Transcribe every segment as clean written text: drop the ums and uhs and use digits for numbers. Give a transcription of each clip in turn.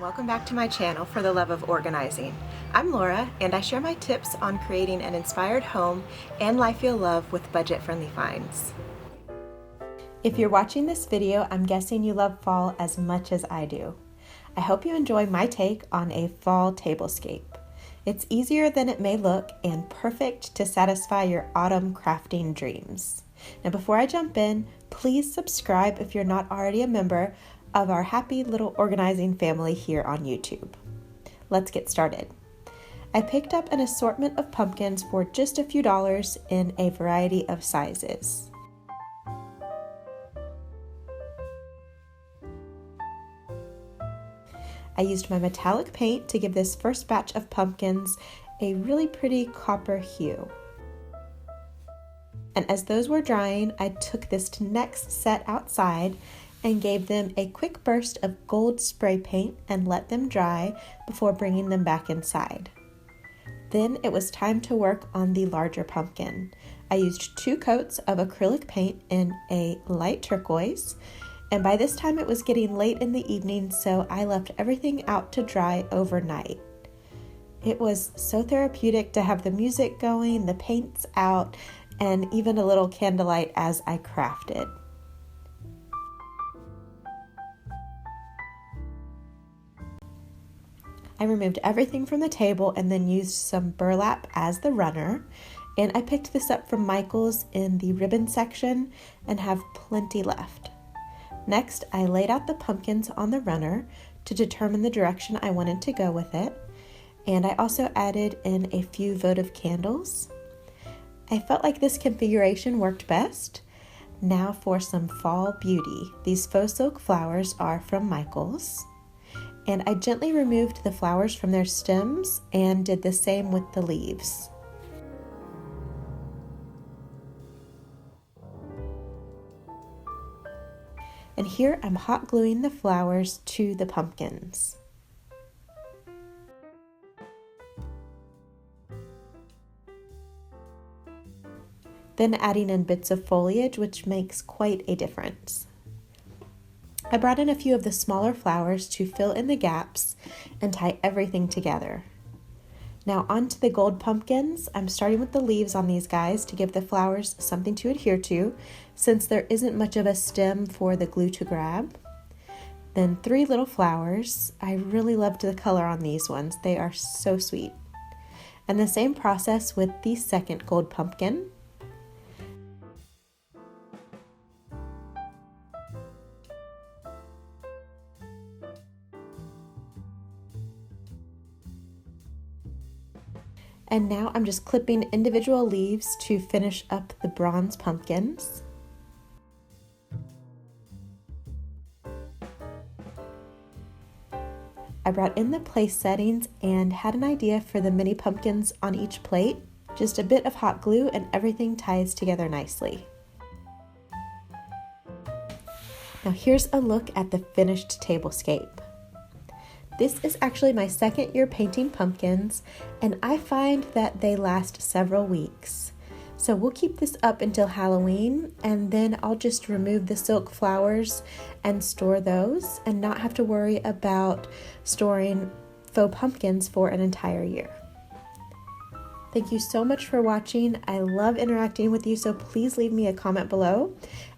Welcome back to my channel For the Love of Organizing. I'm Laura and I share my tips on creating an inspired home and life you'll love with budget-friendly finds. If you're watching this video, I'm guessing you love fall as much as I do. I hope you enjoy my take on a fall tablescape. It's easier than it may look and perfect to satisfy your autumn crafting dreams. Now before I jump in, please subscribe if you're not already a member of our happy little organizing family here on YouTube. Let's get started. I picked up an assortment of pumpkins for just a few dollars in a variety of sizes. I used my metallic paint to give this first batch of pumpkins a really pretty copper hue. And as those were drying, I took this next set outside and gave them a quick burst of gold spray paint and let them dry before bringing them back inside. Then it was time to work on the larger pumpkin. I used 2 coats of acrylic paint in a light turquoise, and by this time it was getting late in the evening, so I left everything out to dry overnight. It was so therapeutic to have the music going, the paints out, and even a little candlelight as I crafted. I removed everything from the table and then used some burlap as the runner, and I picked this up from Michael's in the ribbon section and have plenty left. Next, I laid out the pumpkins on the runner to determine the direction I wanted to go with it, and I also added in a few votive candles. I felt like this configuration worked best. Now for some fall beauty. These faux silk flowers are from Michael's. And I gently removed the flowers from their stems and did the same with the leaves. And here I'm hot gluing the flowers to the pumpkins. Then adding in bits of foliage, which makes quite a difference. I brought in a few of the smaller flowers to fill in the gaps and tie everything together. Now onto the gold pumpkins. I'm starting with the leaves on these guys to give the flowers something to adhere to, since there isn't much of a stem for the glue to grab. Then 3 little flowers. I really loved the color on these ones. They are so sweet. And the same process with the second gold pumpkin. And now I'm just clipping individual leaves to finish up the bronze pumpkins. I brought in the place settings and had an idea for the mini pumpkins on each plate. Just a bit of hot glue and everything ties together nicely. Now here's a look at the finished tablescape. This is actually my second year painting pumpkins, and I find that they last several weeks. So we'll keep this up until Halloween, and then I'll just remove the silk flowers and store those and not have to worry about storing faux pumpkins for an entire year. Thank you so much for watching. I love interacting with you, so please leave me a comment below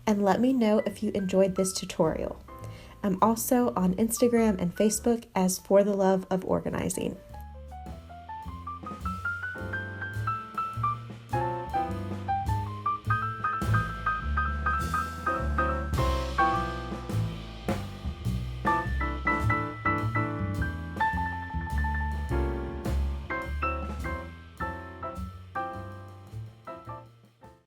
and let me know if you enjoyed this tutorial. I'm also on Instagram and Facebook as For the Love of Organizing.